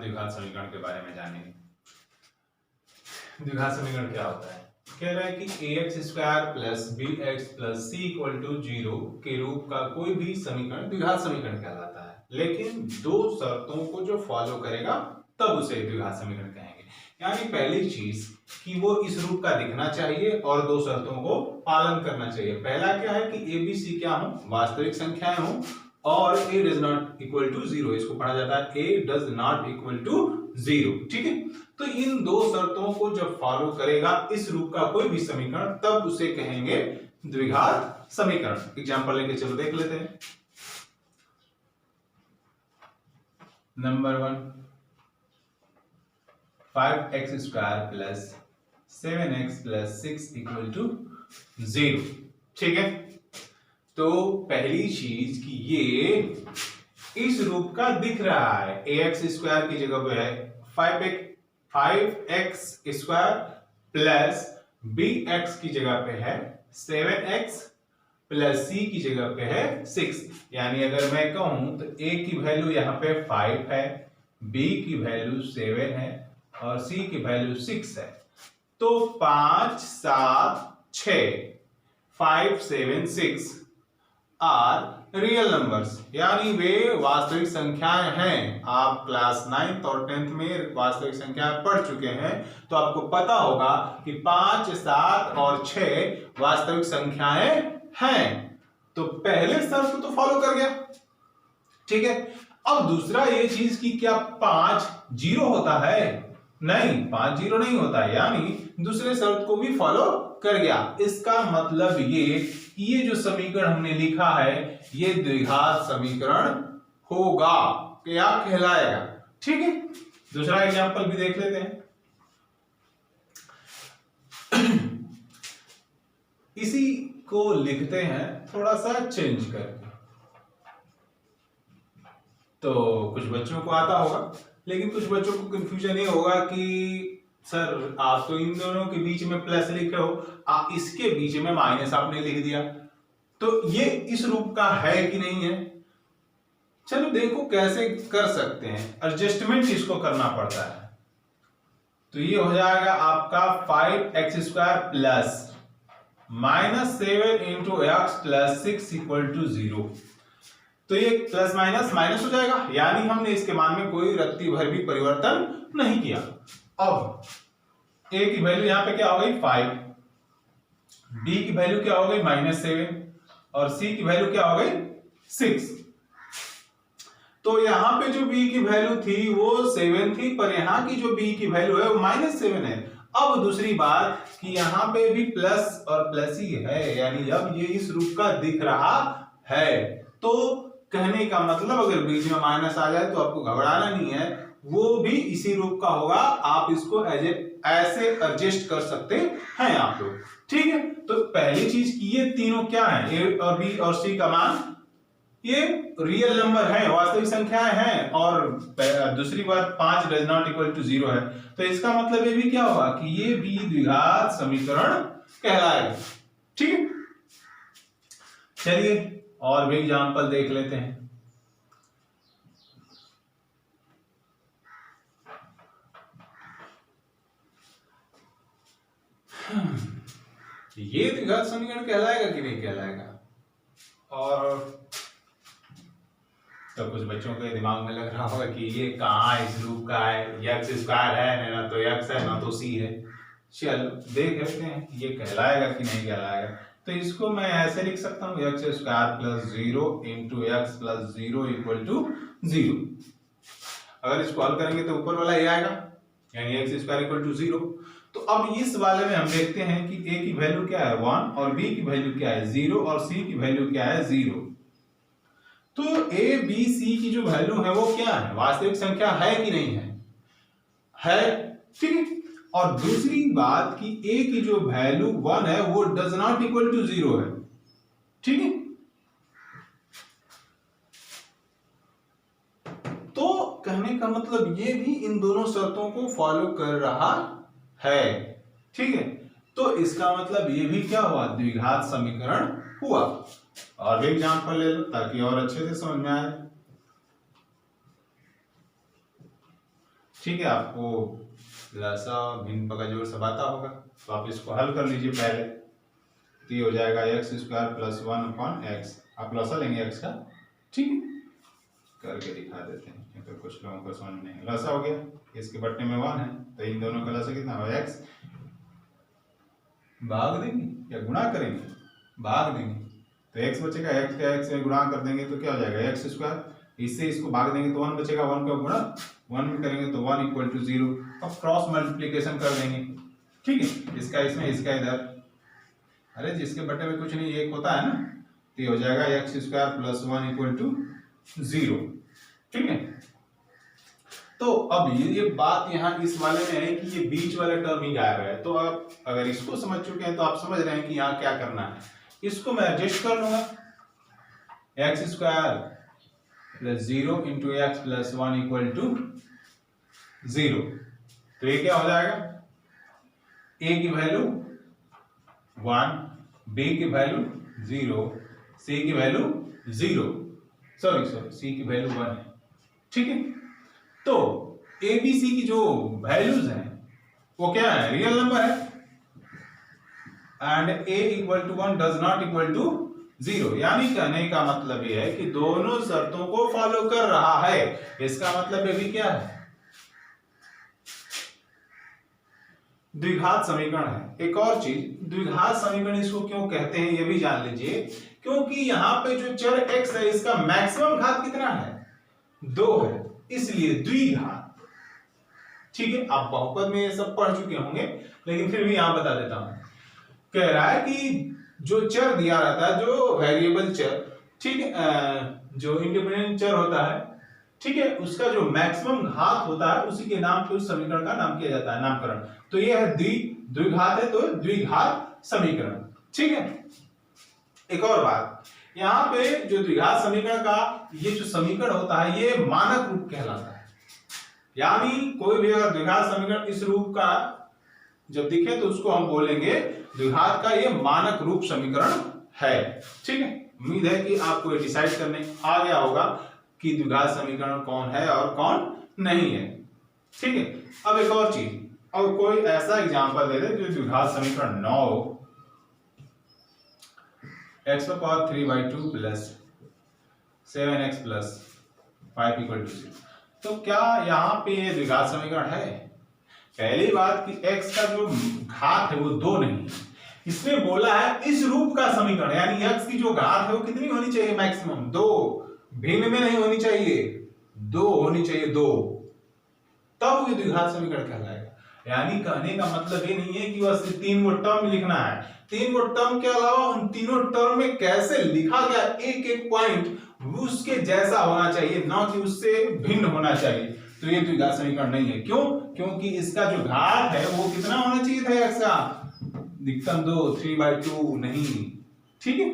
द्विघात समीकरण के बारे में जानेंगे। द्विघात समीकरण क्या होता है? कह रहा है कि ax square plus bx plus c equal to 0 के रूप का कोई भी समीकरण द्विघात समीकरण कहलाता है, लेकिन दो शर्तों को जो फॉलो करेगा तब उसे द्विघात समीकरण कहेंगे। यानी पहली चीज कि वो इस रूप का दिखना चाहिए और दो शर्तों को पालन करना चाहिए। पहला क्या है कि a b c क्या हो, वास्तविक संख्याएं हो, और a does not equal to 0, इसको पढ़ा जाता है a does not equal to 0। ठीक है, तो इन दो शर्तों को जब फॉलो करेगा इस रूप का कोई भी समीकरण तब उसे कहेंगे द्विघात समीकरण। एग्जांपल लेके चलो देख लेते हैं। Number 1, 5x square plus 7x plus 6 equal to 0। ठीक है, तो पहली चीज कि ये इस रूप का दिख रहा है। ax स्क्वायर की जगह पे है 5x स्क्वायर प्लस bx की जगह पे है 7x प्लस c की जगह पे है 6। यानी अगर मैं कहूं तो a की वैल्यू यहाँ पे 5 है, b की वैल्यू 7 है और c की वैल्यू 6 है। तो 5 7 6 5 7 6 आर रियल नंबर्स, यानी वे वास्तविक संख्याएं हैं। आप क्लास 9th और 10th में वास्तविक संख्याएं पढ़ चुके हैं, तो आपको पता होगा कि 5 7 और 6 वास्तविक संख्याएं हैं। तो पहले शर्त तो फॉलो कर गया। ठीक है, अब दूसरा ये चीज कि क्या 5 0 होता है? नहीं, 5 0 नहीं होता, यानी दूसरे शर्त को भी फॉलो कर गया। इसका मतलब ये जो समीकरण हमने लिखा है ये द्विघात समीकरण होगा, क्या कहलाएगा। ठीक है, दूसरा एग्जांपल भी देख लेते हैं। इसी को लिखते हैं थोड़ा सा चेंज करके, तो कुछ बच्चों को आता होगा, लेकिन कुछ बच्चों को कंफ्यूजन ये होगा कि सर आप तो इन दोनों के बीच में प्लस लिखे हो, इसके बीच में माइनस आपने लिख दिया, तो ये इस रूप का है कि नहीं है। चलो देखो कैसे कर सकते हैं, एडजस्टमेंट इसको करना पड़ता है। तो ये हो जाएगा आपका 5x square plus -7 into x plus 6 equal to 0। तो ये प्लस माइनस माइनस हो जाएगा, यानी हमने इसके मान में कोई रत्ती भर भी परिवर्तन नहीं किया। अब a की वैल्यू यहां पे क्या हो गई 5, b की वैल्यू क्या हो गई -7 और c की वैल्यू क्या हो गई 6। तो यहां पे जो b की वैल्यू थी वो 7 थी, पर यहां की जो b की वैल्यू है वो -7 है। अब दूसरी बात कि यहां पे भी प्लस और प्लस ही है, यानी अब ये इस रूप का दिख रहा है। तो कहने का मतलब अगर बीच में माइनस आ जाए तो आपको घबराना नहीं है, वो भी इसी रूप का होगा। आप इसको ऐसे एडजस्ट कर सकते हैं आप लोग। ठीक है, तो पहली चीज की ये तीनों क्या है, ए और बी और सी का मान ये रियल नंबर है, वास्तविक संख्याएं हैं। और दूसरी बात 5 डज नॉट इक्वल टू 0 है, तो इसका मतलब ये भी क्या होगा कि ये भी द्विघात समीकरण कहलाएगा। ठीक है, चलिए और भी एग्जांपल देख लेते हैं। ये द्विघात समीकरण कहलाएगा कि नहीं कहलाएगा? और तो कुछ बच्चों के दिमाग में लग रहा होगा कि ये कहाँ इस रूप का है, x स्क्वायर है ना, तो x है ना तो c है। चलो देख लेते हैं ये कहलाएगा कि नहीं कहलाएगा। तो इसको मैं ऐसे लिख सकता हूँ x square plus 0 into x plus 0 equal to 0। अगर इसको हल करेंगे तो ऊपर वाला ये आएगा, यानी x स्क्वायर इक्वल टू 0। तो अब इस वाले में हम देखते हैं कि a की वैल्यू क्या है 1 और b की वैल्यू क्या है 0 और c की वैल्यू क्या है 0। तो a b c की जो वैल्यू है वो क्या है, वास्तविक संख्या है कि नहीं है? ठीक है, और दूसरी बात कि a की जो वैल्यू 1 है वो डज नॉट इक्वल टू 0 है। ठीक है, तो कहने का मतलब ये भी इन दोनों शर्तों को फॉलो कर रहा है। ठीक है, तो इसका मतलब ये भी क्या हुआ, द्विघात समीकरण हुआ। और भी एग्जांपल ले लो ताकि और अच्छे से समझ में आए। ठीक है, आपको लसा भिन्न का जोड़ सब आता होगा, तो आप इसको हल कर लीजिए पहले। तो ये हो जाएगा एक्स स्क्वायर प्लस 1/x, आप लसा लेंगे एक्स का, ठीक है, करके दिखा देते हैं, नहीं तो कुछ लोगों को समझ नहीं। लसा हो गया, इसके बट्टे में 1 है, तो इन दोनों का लसा कितना होगा x, भाग देंगे या गुणा करेंगे, भाग देंगे, तो x बचेगा, x का x में गुणा कर देंगे तो क्या हो जाएगा एक्स स्क्वायर, इससे इसको भाग देंगे तो 1 बचेगा, 1 का गुणा 1 में करेंगे तो 1 = 0, अब क्रॉस मल्टीप्लिकेशन कर देंगे, ठीक है, इसका इसमें इसका इधर, अरे जिसके बट्टे में कुछ नहीं एक होता है ना, तो ये हो जाएगा एक्स स्क्वायर प्लस 1 = 0, ठीक है। तो अब ये बात यहाँ इस वाले में है कि ये बीच वाला टर्म ही गायब है, तो आप अगर इसको समझ चुके हैं तो आप समझ रहे हैं कि यहाँ क्या करना है। इसको मैं एडजस्ट कर लूंगा, x square plus 0 × x plus 1 = 0, तो ये क्या हो जाएगा, a की वैल्यू 1, b की वैल्यू 0, c की वैल्यू 0, सॉरी c की वैल्यू 1 है, ठीक है। तो ए बी सी की जो वैल्यूज हैं वो क्या है, रियल नंबर है, एंड a = 1 डज नॉट = 0, यानी कहने का मतलब ये है कि दोनों शर्तों को फॉलो कर रहा है, इसका मतलब ये भी क्या है, द्विघात समीकरण है। एक और चीज, द्विघात समीकरण इसको क्यों कहते हैं ये भी जान लीजिए, क्योंकि यहां पे जो चर x है इसका मैक्सिमम घात कितना है, 2 है, इसलिए द्विघात, ठीक है। आप बहुपद में ये सब पढ़ चुके होंगे, लेकिन फिर भी यहां बता देता हूं। कह रहा है कि जो चर दिया रहता है, जो वेरिएबल चर, ठीक है, जो इंडिपेंडेंट चर होता है, ठीक है, उसका जो मैक्सिमम घात होता है उसी के नाम पे उस समीकरण का नाम किया जाता है, नामकरण। तो ये है द्विघात है, तो द्विघात समीकरण, ठीक है। एक और बात, यहाँ पे जो द्विघात समीकरण का ये जो समीकरण होता है ये मानक रूप कहलाता है, यानी कोई भी अगर द्विघात समीकरण इस रूप का जब दिखे तो उसको हम बोलेंगे द्विघात का ये मानक रूप समीकरण है, ठीक है। उम्मीद है कि आपको ये डिसाइड करने आ गया होगा कि द्विघात समीकरण कौन है और कौन नहीं है, ठीक है। अब एक और चीज, अब कोई ऐसा एग्जांपल दे दे जो द्विघात समीकरण 9 हो, x⁴ प्लस 7x प्लस 5 = 0, तो क्या यहाँ पे ये द्विघात समीकरण है? पहली बात कि x का जो घात है वो 2 नहीं, इसमें बोला है इस रूप का समीकरण, यानी x की जो घात है वो कितनी होनी चाहिए, मैक्सिमम 2, भिन्न में नहीं होनी चाहिए, 2 होनी चाहिए, 2, तब ये द्विघात समीकरण कहलाएगा। यानी कहने का मतलब ये नहीं है कि बस 3 गो टर्म लिखना है, 3 गो टर्म के अलावा उन तीनों टर्म में कैसे लिखा गया एक एक पॉइंट उसके जैसा होना चाहिए, ना कि उससे भिन्न होना चाहिए, तो ये द्विघात समीकरण नहीं है। क्यों? क्योंकि इसका जो घात है वो कितना होना चाहिए था x का, अधिकतम 2, 3/2 नहीं, ठीक है।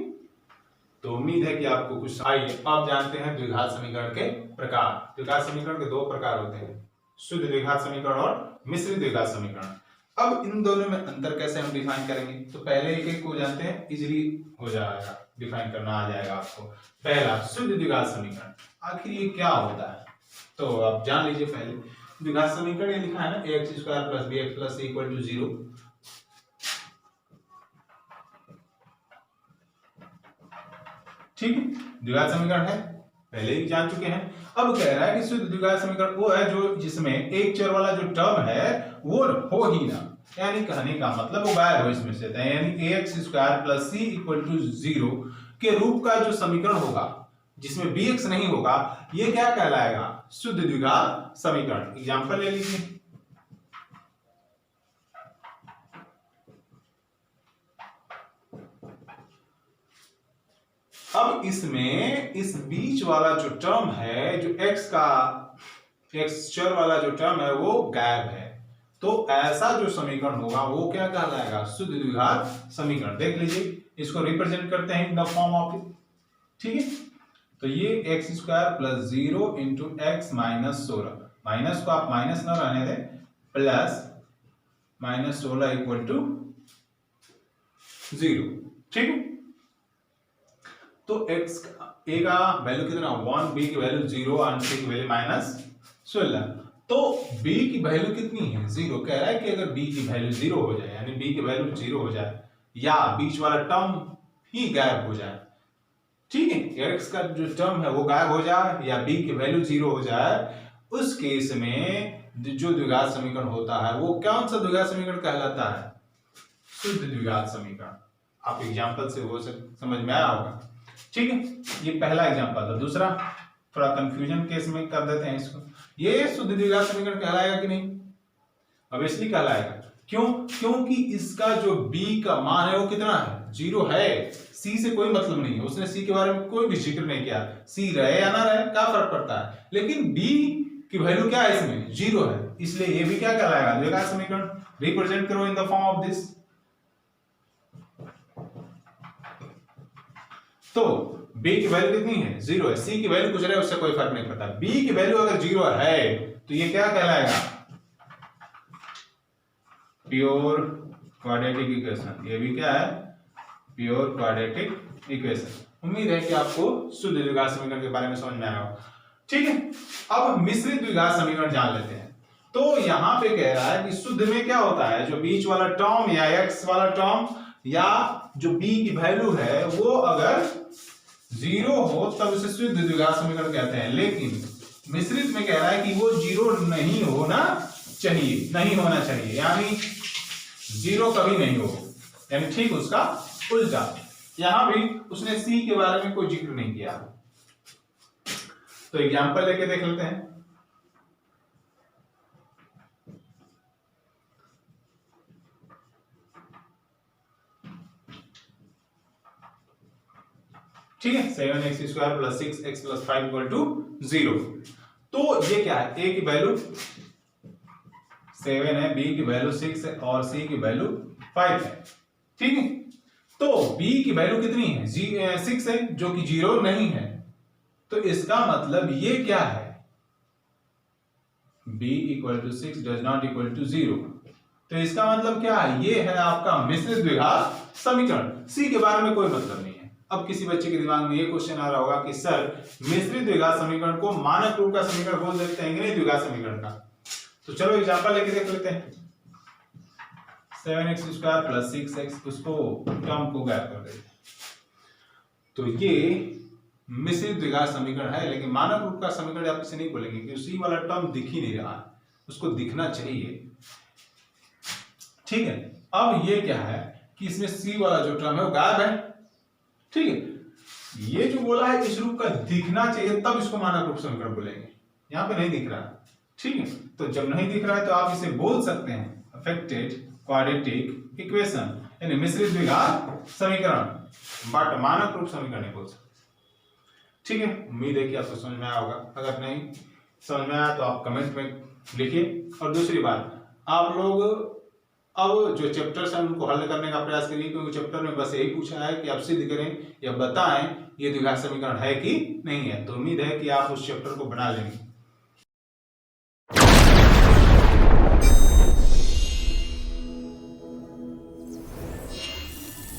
तो उम्मीद है कि आपको कुछ आइए आप जानते हैं द्विघात समीकरण के प्रकार। द्विघात समीकरण के 2 प्रकार होते हैं, शुद्ध द्विघात समीकरण और मिश्रित द्विघात समीकरण। अब इन दोनों में अंतर कैसे हम डिफाइन करेंगे, तो पहले एक एक को जानते हैं, इजीली हो जाएगा, डिफाइन करना आ जाएगा आपको। पहला शुद्ध द्विघात समीकरण, आखिर ये क्या होता है, तो आप जान लीजिए। पहले द्विघात समीकरण ये लिखा है ना, ax² + bx + c = 0, ठीक है, द्विघात समीकरण है, पहले ही जान चुके हैं। अब कह रहा है कि शुद्ध द्विघात समीकरण वो है जो जिसमें एक चर वाला जो टर्म है वो हो ही ना, यानी कहने का मतलब वो गायब हो इसमें से, यानी ax² + c = 0 के रूप का जो समीकरण होगा जिसमें bx नहीं होगा, ये क्या कहलाएगा, शुद्ध द्विघात समीकरण। एग्जांपल ले लीजिए, अब इसमें इस बीच वाला जो टर्म है, जो x चर वाला जो टर्म है वो गायब है, तो ऐसा जो समीकरण होगा वो क्या कहलाएगा, शुद्ध द्विघात समीकरण। देख लीजिए, इसको रिप्रेजेंट करते हैं इन द फॉर्म ऑफ, ठीक है। तो ये x² + 0 × x - 16, माइनस को आप माइनस ना रहने दें, प्लस -16 = 0, ठीक है। तो a का वैल्यू कितना 1, b की वैल्यू 0 और c की वैल्यू -16, तो b की वैल्यू कितनी है 0। कह रहा है कि अगर b की वैल्यू 0 हो जाए, यानी b की वैल्यू 0 हो जाए या बीच वाला टर्म ही गायब हो जाए, ठीक है, x का जो टर्म है वो गायब हो जाए या b की वैल्यू 0 हो जाए, उस केस में जो द्विघात समीकरण होता है वो कौन सा द्विघात समीकरण कहलाता है? शुद्ध द्विघात समीकरण। आप एग्जांपल से हो समझ में आया होगा, ठीक है। ये पहला एग्जांपल था। दूसरा थोड़ा कंफ्यूजन केस में कर देते हैं इसको। ये शुद्ध द्विघात समीकरण कहलाएगा कि नहीं? ऑब्वियसली कहलाएगा। क्यों? क्योंकि इसका जो b का मान है वो कितना है? 0 है। c से कोई मतलब नहीं है, उसने c के बारे में कोई भी जिक्र नहीं किया। c रहे या ना रहे क्या फर्क पड़ता है, लेकिन b की वैल्यू क्या है इसमें? 0 है, इसलिए ये भी क्या कहलाएगा? द्विघात समीकरण। रिप्रेजेंट करो in the form of this. तो b की वैल्यू कितनी है? 0 है। c की वैल्यू कुछ रहे उससे कोई फर्क नहीं पड़ता। b की वैल्यू अगर 0 है तो ये क्या कहलाएगा? Pure quadratic equation. ये भी क्या है? Pure quadratic equation. उम्मीद है कि आपको शुद्ध द्विघात समीकरण के बारे में समझ में आया हो, ठीक है। अब मिश्रित द्विघात समीकरण जान लेते हैं। तो यहां पे कह रहा है कि शुद्ध में क्या होता है? जो बीच वाला टर्म या x वाला टर्म या जो b की वैल्यू है वो अगर 0 हो तब उसे शुद्ध द्विघात समीकरण कहते हैं। लेकिन मिश्रित में कह रहा है कि वो 0 नहीं होना चाहिए, नहीं होना चाहिए, यानी 0 कभी नहीं हो, यानी ठीक उसका उल्टा। यहां भी उसने c के बारे में कोई जिक्र नहीं किया। तो एग्जांपल लेके देख लेते हैं। ठीक है, 7x² + 6x + 5 = 0। तो ये क्या है? a की वैल्यू 7 है, b की वैल्यू 6 है और c की वैल्यू 5 है, ठीक है। तो b की वैल्यू कितनी है? 6 है, जो कि 0 नहीं है। तो इसका मतलब ये क्या है? b = 6 does not = 0। तो इसका मतलब क्या है? ये है आपका मिश्रित द्विघात समीकरण। c के बारे में कोई मतलब नहीं है। अब किसी बच्चे के दिमाग में ये क्वेश्चन आ रहा होगा कि सर मिश्रित द्विघात समीकरण को मानक रूप का समीकरण बोल देते हैं कि नहीं द्विघात समीकरण का? तो चलो एग्जांपल लेके देख लेते हैं। 7x² + 6x, उसको टर्म को गायब कर देते हैं। तो ये मिश्रित द्विघात समीकरण है, लेकिन मानक रूप का समीकरण आप इसे नहीं बोलेंगे क्योंकि सी वाला टर्म दिख ही नहीं रहा है, उसको दिखना चाहिए, ठीक है। अब ये क्या है कि इसमें सी वाला जो टर्म है वो गायब है, ठीक है। ये जो बोला है इस रूप का दिखना चाहिए तब इसको मानक रूप समीकरण बोलेंगे। यहां पे नहीं दिख रहा, ठीक है। तो जब नहीं दिख रहा है तो आप इसे बोल सकते हैं अफेक्टेड क्वाड्रेटिक इक्वेशन, यानी मिश्रित द्विघात समीकरण, बट मानक रूप समीकरण नहीं बोल सकते, ठीक है। उम्मीद है कि आपको समझ में आया होगा। अगर नहीं समझ में आया तो आप कमेंट में लिखिए। और दूसरी बात, आप लोग अब जो चैप्टर्स हैं उनको हल करने का प्रयास करिए, क्योंकि चैप्टर में बस यही पूछा है कि आप सिद्ध करें या बताएं ये द्विघात समीकरण है कि नहीं है। तो उम्मीद है कि आप उस चैप्टर को बना लेंगे।